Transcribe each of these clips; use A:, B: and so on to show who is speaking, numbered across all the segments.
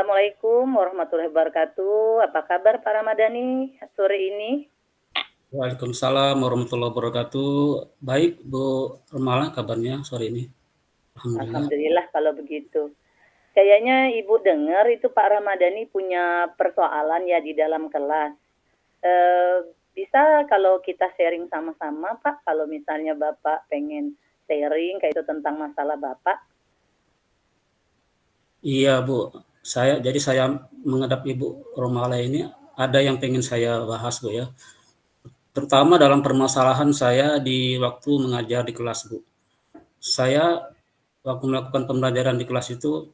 A: Assalamualaikum warahmatullahi wabarakatuh. Apa kabar Pak Ramadhani sore ini?
B: Waalaikumsalam warahmatullahi wabarakatuh. Baik, Bu Rumala, kabarnya sore ini? Alhamdulillah.
A: Alhamdulillah kalau begitu. Kayaknya Ibu dengar itu Pak Ramadhani punya persoalan ya di dalam kelas. Eh, Bisa kalau kita sharing sama-sama Pak, kalau misalnya Bapak pengen sharing kayak itu tentang masalah Bapak.
B: Iya, Bu. Saya menghadap Ibu Rumala ini ada yang pengen saya bahas, Bu ya. Terutama dalam permasalahan saya di waktu mengajar di kelas, Bu. Saya waktu melakukan pembelajaran di kelas itu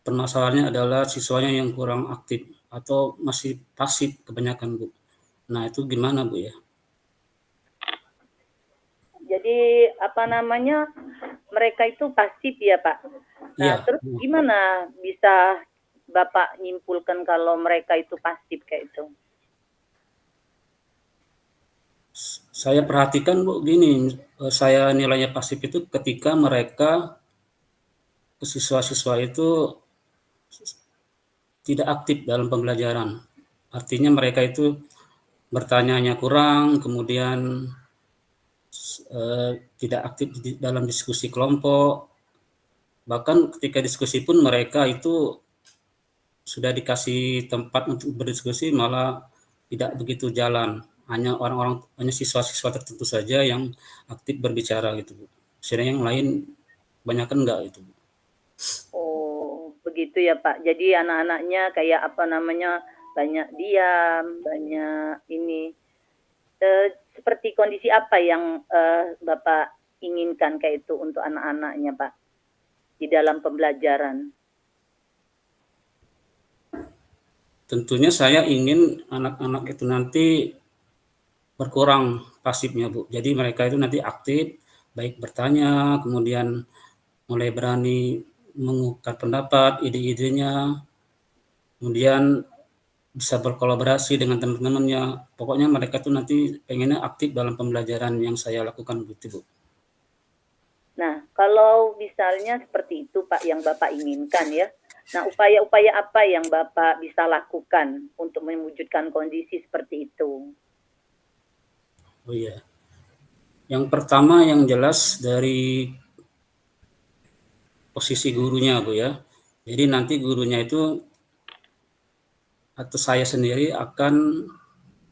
B: permasalahannya adalah siswanya yang kurang aktif atau masih pasif kebanyakan, Bu. Nah, itu gimana, Bu ya?
A: Jadi apa namanya, mereka itu pasif ya Pak. Nah
B: Iya,
A: terus gimana bisa Bapak nyimpulkan kalau mereka itu pasif kayak itu?
B: saya perhatikan Bu gini, saya nilainya pasif itu ketika mereka siswa-siswa itu tidak aktif dalam pembelajaran. Artinya mereka itu bertanyanya kurang, kemudian tidak aktif dalam diskusi kelompok. Bahkan ketika diskusi pun mereka itu sudah dikasih tempat untuk berdiskusi malah tidak begitu jalan. Hanya siswa-siswa tertentu saja yang aktif berbicara gitu, Bu. Sedangkan yang lain banyak kan enggak itu.
A: Oh begitu ya Pak. Jadi anak-anaknya kayak apa namanya, banyak diam, banyak ini. Seperti kondisi apa yang Bapak inginkan kayak itu untuk anak-anaknya Pak di dalam pembelajaran?
B: Tentunya saya ingin anak-anak itu nanti berkurang pasifnya, Bu. Jadi mereka itu nanti aktif, baik bertanya, kemudian mulai berani mengungkapkan pendapat, ide-idenya, kemudian bisa berkolaborasi dengan teman-temannya. Pokoknya mereka tuh nanti pengennya aktif dalam pembelajaran yang saya lakukan gitu, Bu.
A: Nah, kalau misalnya seperti itu Pak yang Bapak inginkan ya. Nah, upaya-upaya apa yang Bapak bisa lakukan untuk mewujudkan kondisi seperti itu?
B: Oh iya. Yang pertama yang jelas dari posisi gurunya, Bu ya. Jadi nanti gurunya itu atau saya sendiri akan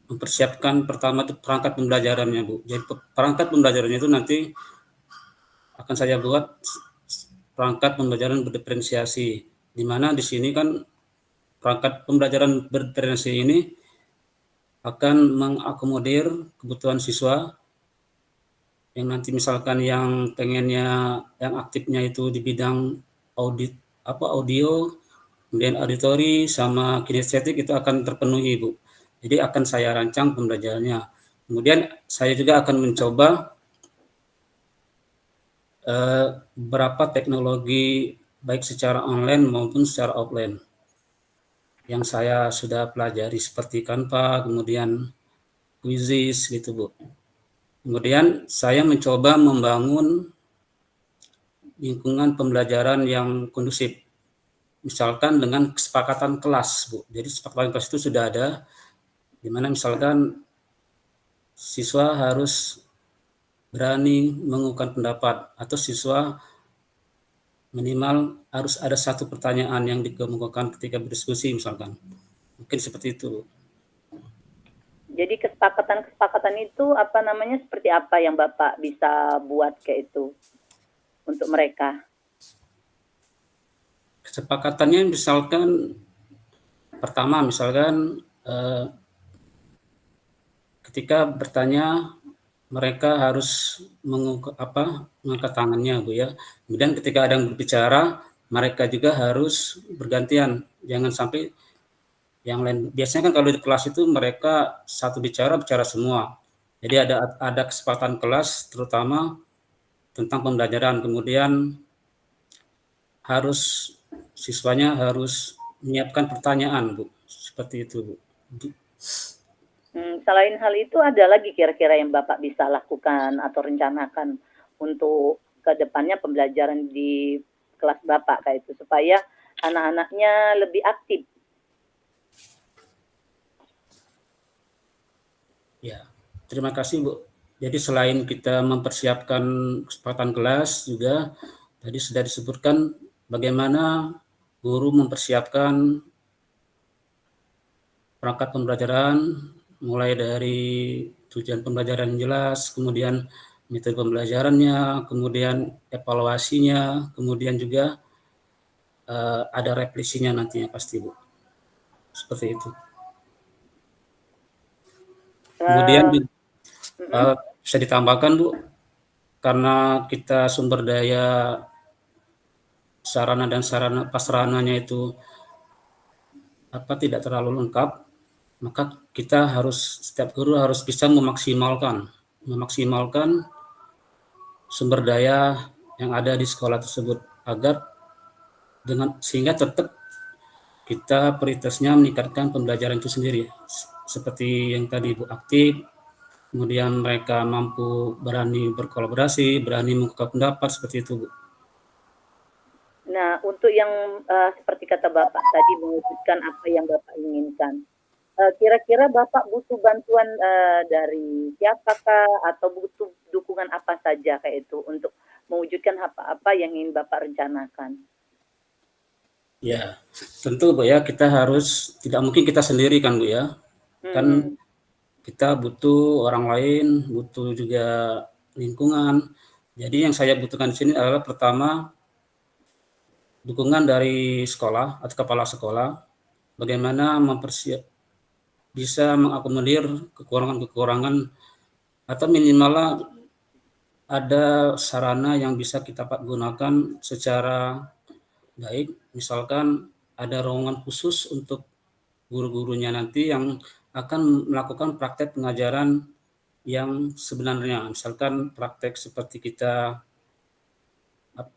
B: mempersiapkan pertama itu perangkat pembelajarannya, Bu. Jadi perangkat pembelajarannya itu nanti akan saya buat perangkat pembelajaran berdiferensiasi, di mana di sini kan perangkat pembelajaran berdiferensiasi ini akan mengakomodir kebutuhan siswa yang nanti misalkan yang pengennya yang aktifnya itu di bidang audit audio, kemudian auditori sama kinestetik itu akan terpenuhi, Bu. Jadi akan saya rancang pembelajarannya. Kemudian saya juga akan mencoba beberapa teknologi baik secara online maupun secara offline yang saya sudah pelajari seperti Canva, kemudian Quizzes gitu, Bu. Kemudian saya mencoba membangun lingkungan pembelajaran yang kondusif. Misalkan dengan kesepakatan kelas, Bu. Jadi kesepakatan kelas itu sudah ada, di mana misalkan siswa harus berani mengungkapkan pendapat atau siswa minimal harus ada satu pertanyaan yang dikemukakan ketika berdiskusi misalkan. Mungkin seperti itu.
A: Jadi kesepakatan-kesepakatan itu apa namanya seperti apa yang Bapak bisa buat kayak itu untuk mereka?
B: Kesepakatannya misalkan pertama misalkan ketika bertanya mereka harus mengangkat tangannya, Bu ya. Kemudian ketika ada yang berbicara, mereka juga harus bergantian. Jangan sampai yang lain. Biasanya kan kalau di kelas itu mereka satu bicara semua. Jadi ada kesempatan kelas terutama tentang pembelajaran. Kemudian harus siswanya harus menyiapkan pertanyaan, Bu. Seperti itu, Bu.
A: Selain hal itu ada lagi kira-kira yang Bapak bisa lakukan atau rencanakan untuk ke depannya pembelajaran di kelas Bapak kayak itu supaya anak-anaknya lebih aktif.
B: Ya, terima kasih Bu. Jadi selain kita mempersiapkan kesempatan kelas juga tadi sudah disebutkan bagaimana guru mempersiapkan perangkat pembelajaran mulai dari tujuan pembelajaran jelas, kemudian metode pembelajarannya, kemudian evaluasinya, kemudian juga ada revisinya nantinya pasti Bu. Seperti itu. Kemudian bisa ditambahkan Bu, karena kita sumber daya sarana dan sarana prasarananya itu tidak terlalu lengkap, maka kita setiap guru harus bisa memaksimalkan sumber daya yang ada di sekolah tersebut agar sehingga tetap kita prioritasnya meningkatkan pembelajaran itu sendiri. Seperti yang tadi Bu, aktif, kemudian mereka mampu berani berkolaborasi, berani mengungkapkan pendapat, seperti itu Bu.
A: Nah, untuk yang seperti kata Bapak tadi mewujudkan apa yang Bapak inginkan, kira-kira Bapak butuh bantuan dari siapakah atau butuh dukungan apa saja kayak itu untuk mewujudkan apa-apa yang ingin Bapak rencanakan?
B: Ya, tentu Bu ya, kita harus, tidak mungkin kita sendiri kan Bu ya. Kan kita butuh orang lain, butuh juga lingkungan. Jadi yang saya butuhkan di sini adalah pertama dukungan dari sekolah atau kepala sekolah, bagaimana bisa mengakomodir kekurangan-kekurangan atau minimal ada sarana yang bisa kita gunakan secara baik. Misalkan ada ruangan khusus untuk guru-gurunya nanti yang akan melakukan praktek pengajaran yang sebenarnya. Misalkan praktek seperti kita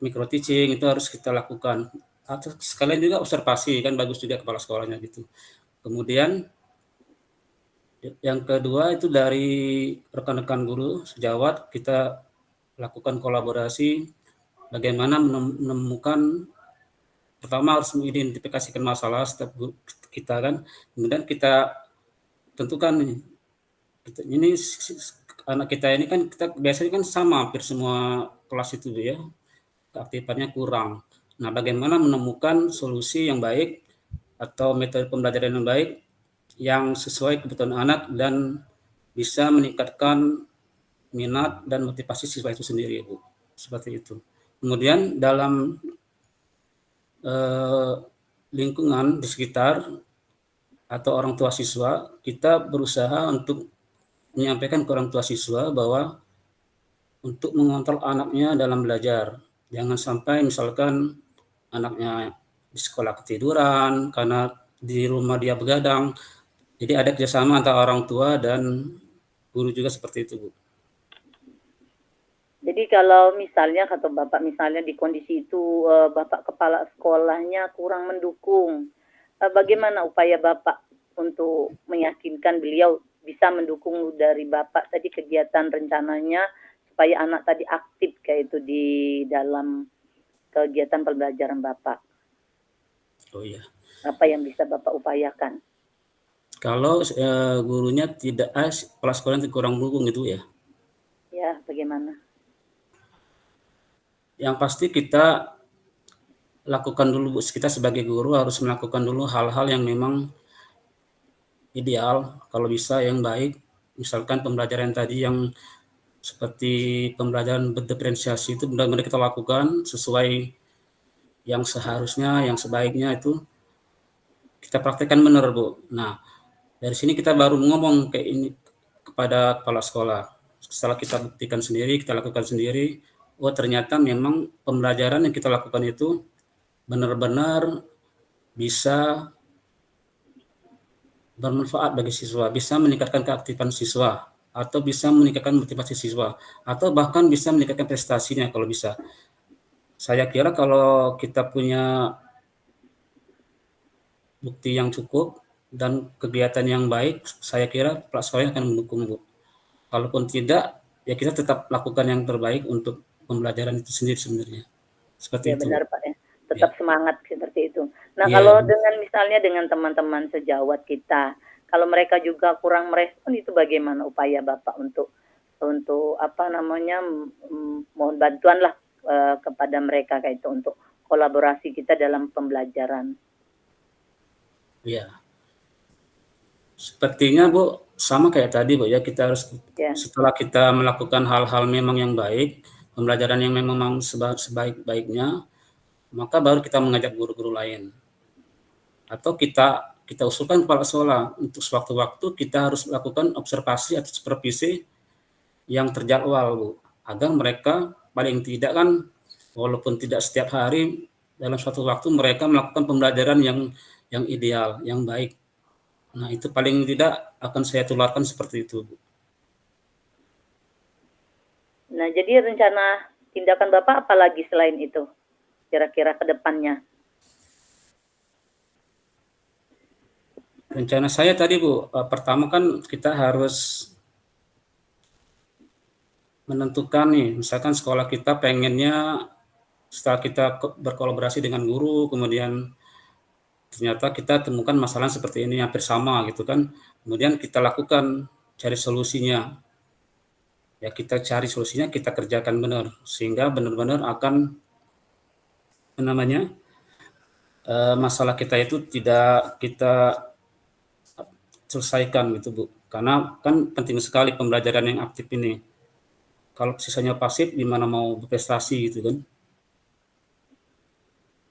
B: micro teaching itu harus kita lakukan. Atau sekalian juga observasi, kan bagus juga kepala sekolahnya gitu. Kemudian yang kedua itu dari rekan-rekan guru sejawat kita lakukan kolaborasi bagaimana menemukan, pertama harus mengidentifikasikan masalah setiap guru kita kan, kemudian kita tentukan ini anak kita ini kan kita biasanya kan sama hampir semua kelas itu ya, keaktifannya kurang. Nah, bagaimana menemukan solusi yang baik atau metode pembelajaran yang baik yang sesuai kebutuhan anak dan bisa meningkatkan minat dan motivasi siswa itu sendiri, Bu. Seperti itu. Kemudian dalam lingkungan di sekitar atau orang tua siswa, kita berusaha untuk menyampaikan ke orang tua siswa bahwa untuk mengontrol anaknya dalam belajar. Jangan sampai misalkan anaknya di sekolah ketiduran karena di rumah dia begadang. Jadi ada kerjasama antara orang tua dan guru juga, seperti itu Bu.
A: Jadi kalau misalnya kata Bapak misalnya di kondisi itu Bapak kepala sekolahnya kurang mendukung, bagaimana upaya Bapak untuk meyakinkan beliau bisa mendukung dari Bapak tadi kegiatan rencananya supaya anak tadi aktif kayak itu di dalam kegiatan pembelajaran Bapak?
B: Oh iya.
A: Apa yang bisa Bapak upayakan?
B: Kalau gurunya tidak kepala sekolah kurang mendukung gitu ya?
A: Ya, bagaimana?
B: Yang pasti kita lakukan dulu, kita sebagai guru harus melakukan dulu hal-hal yang memang ideal, kalau bisa yang baik. Misalkan pembelajaran tadi yang seperti pembelajaran berdiferensiasi itu benar-benar kita lakukan sesuai yang seharusnya, yang sebaiknya itu kita praktekkan benar Bu. Nah, dari sini kita baru ngomong kayak ini kepada kepala sekolah. Setelah kita buktikan sendiri, kita lakukan sendiri, oh ternyata memang pembelajaran yang kita lakukan itu benar-benar bisa bermanfaat bagi siswa, bisa meningkatkan keaktifan siswa, atau bisa meningkatkan motivasi siswa, atau bahkan bisa meningkatkan prestasinya kalau bisa. Saya kira kalau kita punya bukti yang cukup dan kegiatan yang baik, saya kira sekolah akan mendukung Bu. Kalaupun tidak, ya kita tetap lakukan yang terbaik untuk pembelajaran itu sendiri sebenarnya. Seperti
A: Ya
B: itu.
A: benar Pak ya. tetap
B: Ya.
A: semangat seperti itu. Nah,
B: Iya,
A: kalau dengan misalnya dengan teman-teman sejawat kita, kalau mereka juga kurang merespon itu bagaimana upaya Bapak untuk apa namanya, mohon bantuanlah, kepada mereka kayak itu untuk kolaborasi kita dalam pembelajaran.
B: iya. Sepertinya Bu, sama kayak tadi Bu ya, kita harus
A: Ya,
B: setelah kita melakukan hal-hal memang yang baik, pembelajaran yang memang sebaik-baiknya, maka baru kita mengajak guru-guru lain. Atau kita usulkan kepala sekolah untuk sewaktu-waktu kita harus melakukan observasi atau supervisi yang terjadwal Bu, agar mereka paling tidak kan walaupun tidak setiap hari dalam suatu waktu mereka melakukan pembelajaran yang ideal, yang baik. Nah, itu paling tidak akan saya tularkan seperti itu, Bu.
A: nah jadi rencana tindakan Bapak apa lagi selain itu, kira-kira ke depannya?
B: Rencana saya tadi, Bu, pertama kan kita harus menentukan nih, misalkan sekolah kita pengennya setelah kita berkolaborasi dengan guru, kemudian ternyata kita temukan masalah seperti ini hampir sama gitu kan. Kemudian kita lakukan cari solusinya. Ya kita cari solusinya, kita kerjakan benar sehingga benar-benar akan apa namanya? Masalah kita itu tidak kita selesaikan gitu, Bu. Karena kan penting sekali pembelajaran yang aktif ini. Kalau sisanya pasif gimana mau berprestasi gitu kan.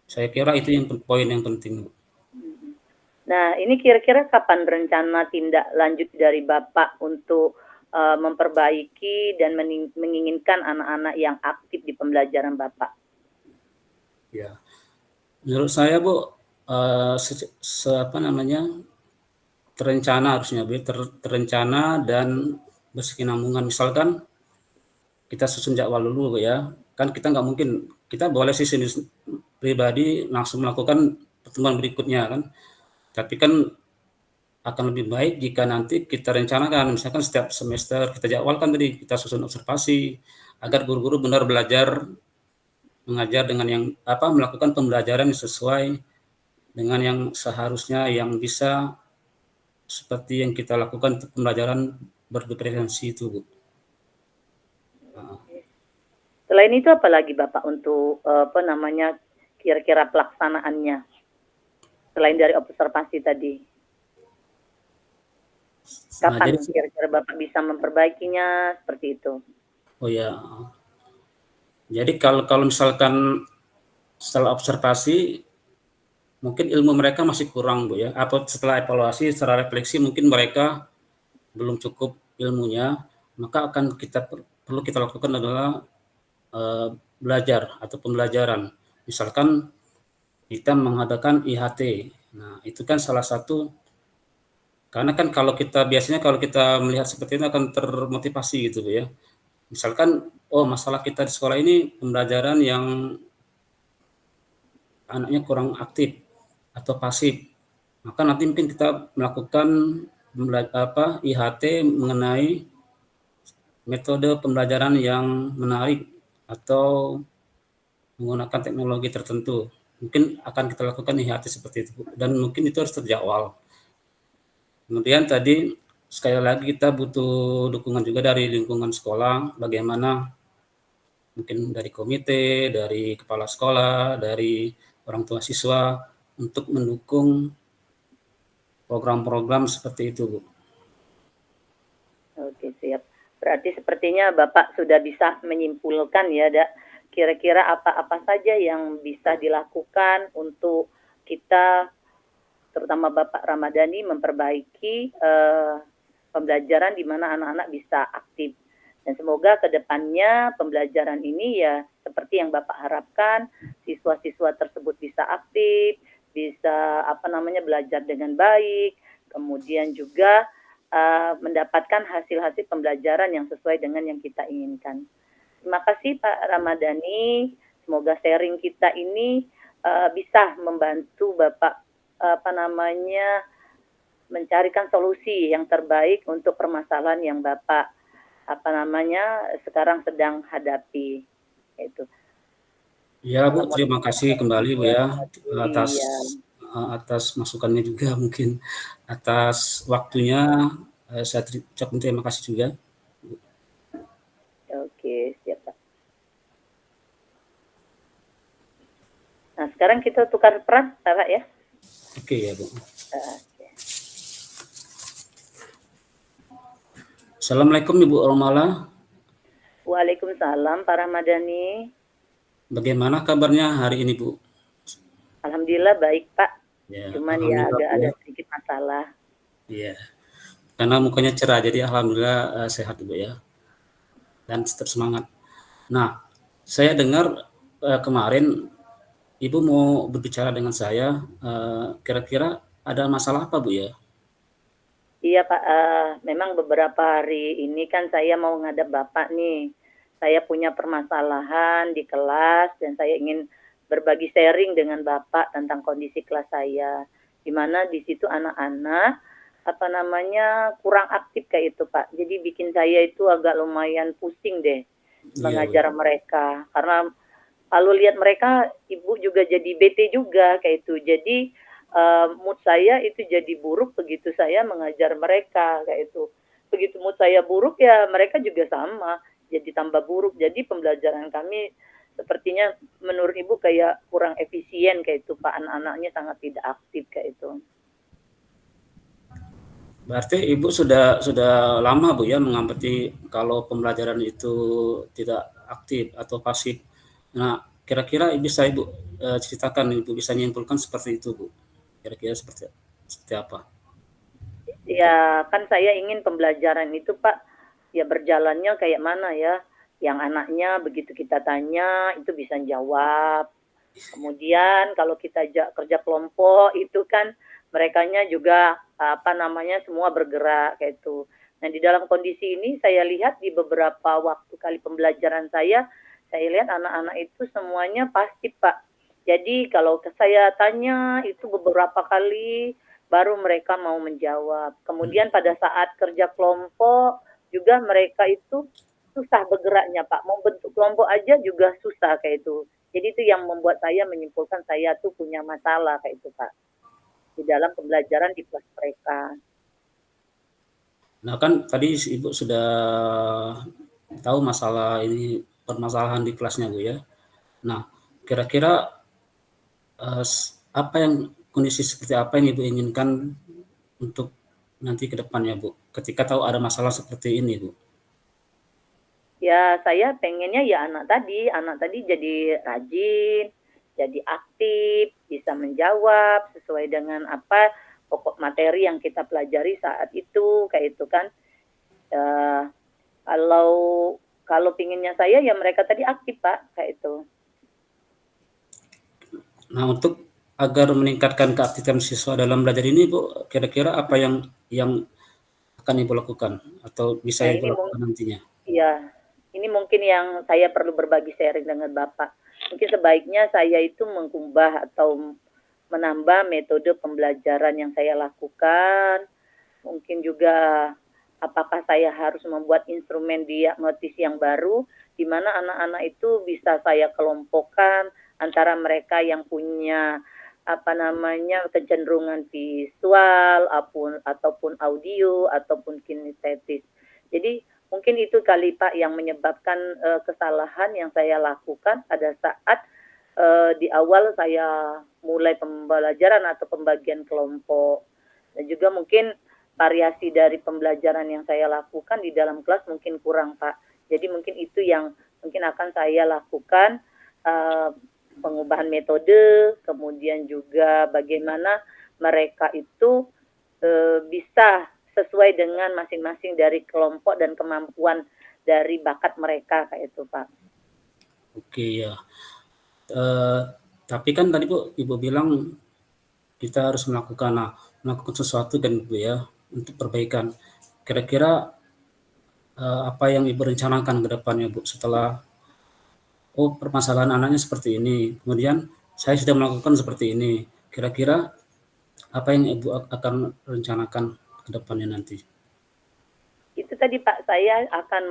B: Saya kira itu yang poin yang penting, Bu.
A: Nah, ini kira-kira kapan rencana tindak lanjut dari Bapak untuk memperbaiki dan menginginkan anak-anak yang aktif di pembelajaran Bapak?
B: Ya. Menurut saya, Bu, apa namanya? Terencana harusnya, Bu, terencana dan berkesinambungan. Misalkan kita susun jadwal dulu, Bu, ya. Kan kita nggak mungkin kita boleh sih sendiri pribadi langsung melakukan pertemuan berikutnya kan. Tapi kan akan lebih baik jika nanti kita rencanakan, misalkan setiap semester kita jadwalkan tadi, kita susun observasi agar guru-guru benar belajar mengajar dengan yang apa melakukan pembelajaran yang sesuai dengan yang seharusnya yang bisa seperti yang kita lakukan untuk pembelajaran berdiferensi itu, Bu.
A: Selain itu apa lagi Bapak untuk apa namanya kira-kira pelaksanaannya selain dari observasi tadi?
B: Nah, jadi
A: Kapan kira-kira Bapak bisa memperbaikinya seperti itu?
B: oh ya, jadi kalau kalau misalkan setelah observasi mungkin ilmu mereka masih kurang, Bu, ya. Apa setelah evaluasi secara refleksi mungkin mereka belum cukup ilmunya, maka akan perlu kita lakukan adalah belajar atau pembelajaran. Misalkan kita mengadakan IHT. Nah, itu kan salah satu karena kan kalau kita biasanya kalau kita melihat seperti itu akan termotivasi gitu ya. Misalkan oh masalah kita di sekolah ini pembelajaran yang anaknya kurang aktif atau pasif. Maka nanti mungkin kita melakukan IHT mengenai metode pembelajaran yang menarik atau menggunakan teknologi tertentu. Mungkin akan kita lakukan IHT seperti itu dan mungkin itu harus terjadwal. Kemudian tadi sekali lagi kita butuh dukungan juga dari lingkungan sekolah, bagaimana mungkin dari komite, dari kepala sekolah, dari orang tua siswa untuk mendukung program-program seperti itu, Bu.
A: Oke, siap. Berarti sepertinya Bapak sudah bisa menyimpulkan ya, kira-kira apa-apa saja yang bisa dilakukan untuk kita, terutama Bapak Ramadhani, memperbaiki pembelajaran di mana anak-anak bisa aktif. Dan semoga ke depannya pembelajaran ini ya seperti yang Bapak harapkan, siswa-siswa tersebut bisa aktif, bisa apa namanya belajar dengan baik, kemudian juga mendapatkan hasil-hasil pembelajaran yang sesuai dengan yang kita inginkan. Terima kasih Pak Ramadhani. Semoga sharing kita ini bisa membantu Bapak apa namanya mencarikan solusi yang terbaik untuk permasalahan yang Bapak apa namanya sekarang sedang hadapi. Itu.
B: Ya Bu,
A: Assalamualaikum
B: terima kasih kembali Bu
A: warahmatullahi
B: ya
A: wabarakatuh.
B: atas
A: Iya,
B: atas masukannya juga mungkin atas waktunya saya ucapkan terima kasih juga.
A: oke, siap Pak. Nah, sekarang kita tukar peran, Pak ya.
B: Oke ya Bu.
A: Oke.
B: Assalamualaikum Ibu Romala.
A: Waalaikumsalam Pak Ramadhani.
B: Bagaimana kabarnya hari ini Bu?
A: Alhamdulillah baik Pak.
B: Ya,
A: Cuman ya
B: alhamdulillah
A: agak
B: Bu
A: ada
B: ya.
A: sedikit masalah.
B: Iya, karena mukanya cerah jadi alhamdulillah sehat Bu ya dan tetap semangat. Nah, saya dengar kemarin Ibu mau berbicara dengan saya, kira-kira ada masalah apa Bu ya?
A: Iya Pak, memang beberapa hari ini kan saya mau ngadep Bapak nih. Saya punya permasalahan di kelas dan saya ingin berbagi sharing dengan Bapak tentang kondisi kelas saya. Di mana di situ anak-anak, apa namanya, kurang aktif kayak itu Pak. Jadi bikin saya itu agak lumayan pusing deh
B: Iya Bu.
A: mengajar mereka. Karena kalau lihat mereka, ibu juga jadi bete juga kayak itu. Jadi mood saya itu jadi buruk begitu saya mengajar mereka kayak itu. Begitu mood saya buruk ya mereka juga sama, jadi tambah buruk. Jadi pembelajaran kami sepertinya menurut ibu kayak kurang efisien kayak itu Pak, anak-anaknya sangat tidak aktif kayak itu.
B: Berarti Ibu sudah lama Bu ya mengamati kalau pembelajaran itu tidak aktif atau pasif. Nah, kira-kira bisa Ibu ceritakan, Ibu bisa nyimpulkan seperti itu Bu. Kira-kira seperti apa?
A: Ya kan saya ingin pembelajaran itu Pak, ya berjalannya kayak mana ya, yang anaknya begitu kita tanya itu bisa jawab. Kemudian kalau kita kerja kelompok itu kan merekanya juga apa namanya semua bergerak kayak itu. Nah, di dalam kondisi ini saya lihat di beberapa waktu kali pembelajaran saya lihat anak-anak itu semuanya pasif, Pak. Jadi kalau saya tanya itu beberapa kali baru mereka mau menjawab. Kemudian pada saat kerja kelompok juga mereka itu susah bergeraknya, Pak. Mau bentuk kelompok aja juga susah kayak itu. Jadi itu yang membuat saya menyimpulkan saya tuh punya masalah kayak itu Pak, di dalam pembelajaran di kelas mereka.
B: Nah, kan tadi Ibu sudah tahu masalah ini permasalahan di kelasnya Bu ya. Nah, kira-kira apa yang kondisi seperti apa yang Ibu inginkan untuk nanti ke depannya Bu? Ketika tahu ada masalah seperti ini Bu.
A: Ya saya pengennya ya anak tadi jadi rajin, jadi aktif, bisa menjawab sesuai dengan apa pokok materi yang kita pelajari saat itu, kayak itu kan. Eh, kalau kalau pinginnya saya ya mereka tadi aktif Pak, kayak itu.
B: Nah, untuk agar meningkatkan keaktifan siswa dalam belajar ini, Bu, kira-kira apa yang akan Ibu lakukan atau bisa
A: Nah
B: Ibu
A: ini
B: lakukan nantinya?
A: ya, ini mungkin yang saya perlu berbagi sharing dengan Bapak. Mungkin sebaiknya saya itu mengubah atau menambah metode pembelajaran yang saya lakukan. Mungkin juga apakah saya harus membuat instrumen diagnosis yang baru, di mana anak-anak itu bisa saya kelompokkan antara mereka yang punya apa namanya kecenderungan visual ataupun audio ataupun kinestetis. Jadi mungkin itu kali Pak yang menyebabkan kesalahan yang saya lakukan pada saat di awal saya mulai pembelajaran atau pembagian kelompok. Dan juga mungkin variasi dari pembelajaran yang saya lakukan di dalam kelas mungkin kurang Pak. Jadi mungkin itu yang mungkin akan saya lakukan, pengubahan metode, kemudian juga bagaimana mereka itu bisa sesuai dengan masing-masing dari kelompok dan kemampuan dari bakat mereka kayak itu Pak.
B: Oke ya. Eh, tapi kan tadi Bu, Ibu bilang kita harus melakukan sesuatu kan Bu ya untuk perbaikan. Kira-kira apa yang Ibu rencanakan ke depannya Bu setelah permasalahan anaknya seperti ini, kemudian saya sudah melakukan seperti ini. Kira-kira apa yang Ibu akan rencanakan ke depannya nanti?
A: Itu tadi Pak, saya akan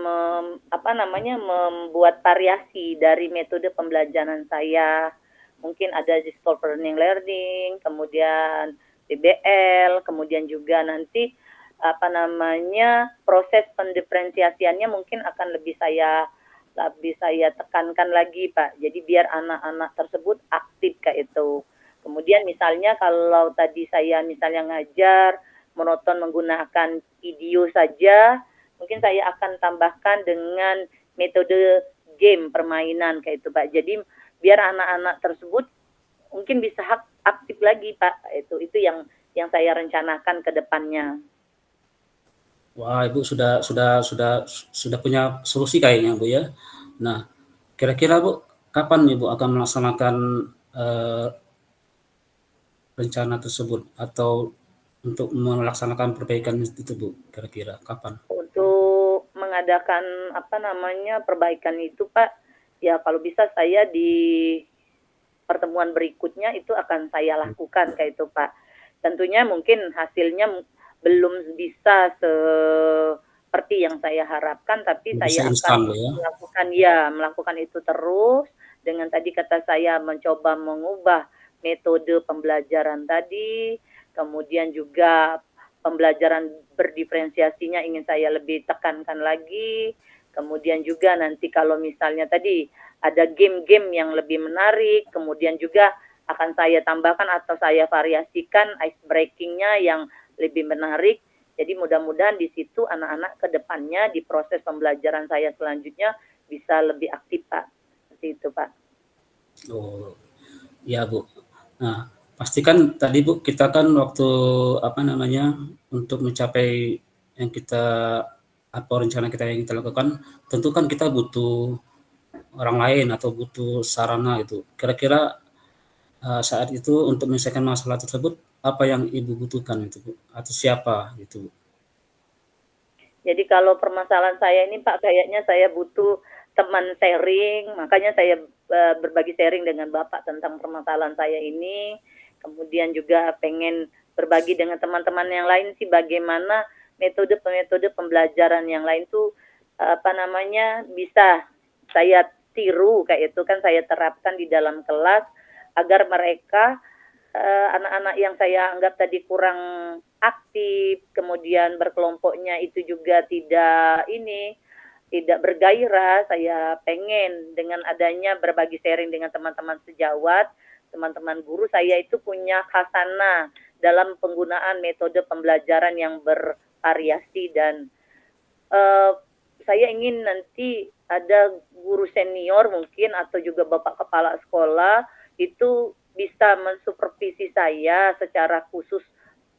A: membuat variasi dari metode pembelajaran saya. Mungkin ada discover learning, kemudian PBL, kemudian juga nanti proses pendiferensiasiannya mungkin akan lebih saya tekankan lagi Pak. Jadi biar anak-anak tersebut aktif kayak itu. Kemudian misalnya kalau tadi saya misalnya ngajar monoton menggunakan video saja, mungkin saya akan tambahkan dengan metode game permainan kayak itu Pak. Jadi biar anak-anak tersebut mungkin bisa aktif lagi Pak. Itu yang saya rencanakan ke depannya.
B: Wah, Ibu sudah punya solusi kayaknya, Bu ya. Nah, kira-kira Bu, kapan Ibu akan melaksanakan rencana tersebut atau untuk melaksanakan perbaikan itu Bu, kira-kira kapan?
A: Untuk mengadakan perbaikan itu Pak, ya kalau bisa saya di pertemuan berikutnya itu akan saya lakukan kayak itu Pak. Tentunya mungkin hasilnya belum bisa seperti yang saya harapkan, tapi
B: Bisa
A: saya akan
B: instan Bu ya?
A: melakukan itu terus dengan tadi kata saya mencoba mengubah metode pembelajaran tadi, kemudian juga pembelajaran berdiferensiasinya ingin saya lebih tekankan lagi, kemudian juga nanti kalau misalnya tadi ada game-game yang lebih menarik, kemudian juga akan saya tambahkan atau saya variasikan ice breaking-nya yang lebih menarik. Jadi mudah-mudahan di situ anak-anak ke depannya di proses pembelajaran saya selanjutnya bisa lebih aktif Pak. Seperti itu Pak.
B: Oh, ya Bu. Nah, pastikan tadi Bu, kita kan waktu untuk mencapai yang kita rencana kita yang kita lakukan, tentu kan kita butuh orang lain atau butuh sarana itu. Kira-kira saat itu untuk menyelesaikan masalah tersebut apa yang Ibu butuhkan itu Bu? Atau siapa gitu Bu?
A: Jadi kalau permasalahan saya ini Pak, kayaknya saya butuh teman sharing, makanya saya berbagi sharing dengan Bapak tentang permasalahan saya ini. Kemudian juga pengen berbagi dengan teman-teman yang lain sih bagaimana metode-metode pembelajaran yang lain tuh bisa saya tiru kayak itu kan saya terapkan di dalam kelas agar mereka anak-anak yang saya anggap tadi kurang aktif, kemudian berkelompoknya itu juga tidak bergairah. Saya pengen dengan adanya berbagi sharing dengan teman-teman sejawat, teman-teman guru, saya itu punya khasanah dalam penggunaan metode pembelajaran yang bervariasi dan saya ingin nanti ada guru senior mungkin atau juga bapak kepala sekolah itu bisa mensupervisi saya secara khusus,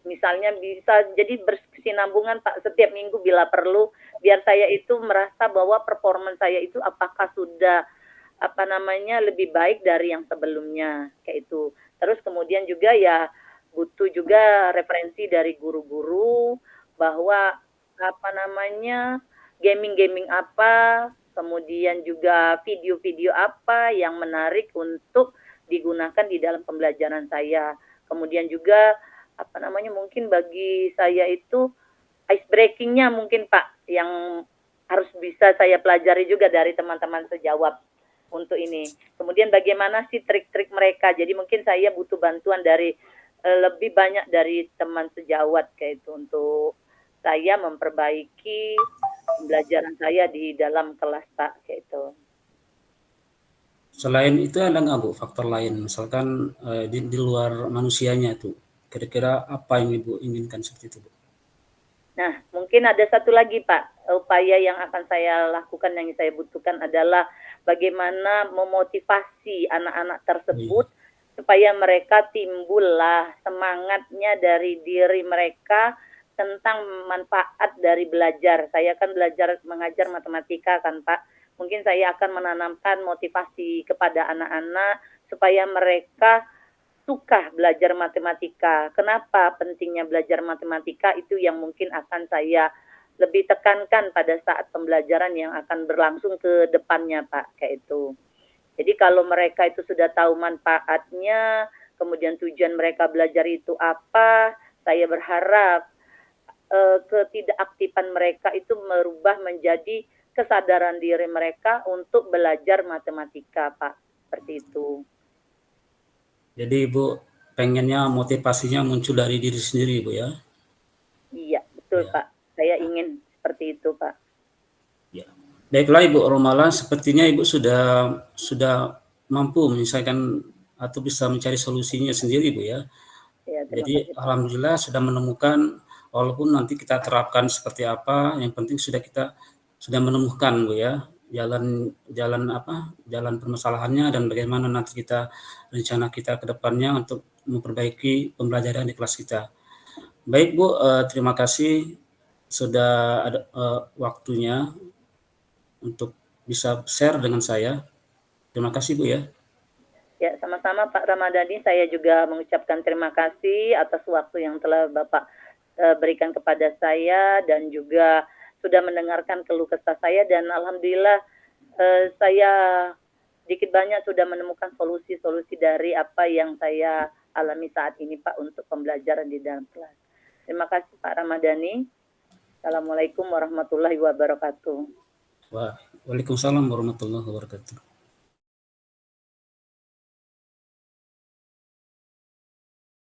A: misalnya bisa jadi berkesinambungan Pak setiap minggu bila perlu, biar saya itu merasa bahwa performa saya itu apakah sudah lebih baik dari yang sebelumnya kayak itu. Terus kemudian juga ya butuh juga referensi dari guru-guru bahwa gaming-gaming apa, kemudian juga video-video apa yang menarik untuk digunakan di dalam pembelajaran saya. Kemudian juga mungkin bagi saya itu ice breaking-nya mungkin Pak yang harus bisa saya pelajari juga dari teman-teman sejawat untuk ini. Kemudian bagaimana sih trik-trik mereka? Jadi mungkin saya butuh bantuan dari lebih banyak dari teman sejawat kayak itu untuk saya memperbaiki pembelajaran saya di dalam kelas Pak kayak itu.
B: Selain itu ada nggak Bu faktor lain, misalkan di luar manusianya tuh, kira-kira apa yang Ibu inginkan seperti itu Bu?
A: Nah, mungkin ada satu lagi Pak, upaya yang akan saya lakukan yang saya butuhkan adalah bagaimana memotivasi anak-anak tersebut supaya mereka timbullah semangatnya dari diri mereka tentang manfaat dari belajar. Saya kan belajar mengajar matematika kan Pak. Mungkin saya akan menanamkan motivasi kepada anak-anak supaya mereka suka belajar matematika. Kenapa pentingnya belajar matematika itu yang mungkin akan saya lebih tekankan pada saat pembelajaran yang akan berlangsung ke depannya Pak, kayak itu. Jadi kalau mereka itu sudah tahu manfaatnya, kemudian tujuan mereka belajar itu apa, saya berharap ketidakaktifan mereka itu merubah menjadi kesadaran diri mereka untuk belajar matematika, Pak. Seperti itu.
B: Jadi Ibu pengennya motivasinya muncul dari diri sendiri, Bu ya?
A: Iya, betul,
B: Ya.
A: Pak. Saya ingin seperti itu, Pak.
B: Ya. Baiklah Ibu Romala, sepertinya Ibu sudah mampu menyelesaikan atau bisa mencari solusinya sendiri, Bu ya.
A: Ya, terima
B: Jadi
A: kasih, Pak.
B: alhamdulillah sudah menemukan, walaupun nanti kita terapkan seperti apa, yang penting sudah menemukan, Bu ya, jalan permasalahannya dan bagaimana nanti rencana kita ke depannya untuk memperbaiki pembelajaran di kelas kita. Baik Bu, terima kasih sudah ada waktunya untuk bisa share dengan saya. Terima kasih Bu ya.
A: Ya, sama-sama Pak Ramadhani. Saya juga mengucapkan terima kasih atas waktu yang telah Bapak berikan kepada saya dan juga sudah mendengarkan keluh kesah saya dan alhamdulillah saya sedikit banyak sudah menemukan solusi-solusi dari apa yang saya alami saat ini Pak untuk pembelajaran di dalam kelas. Terima kasih Pak Ramadhani. Assalamualaikum warahmatullahi wabarakatuh.
B: Waalaikumsalam warahmatullahi wabarakatuh.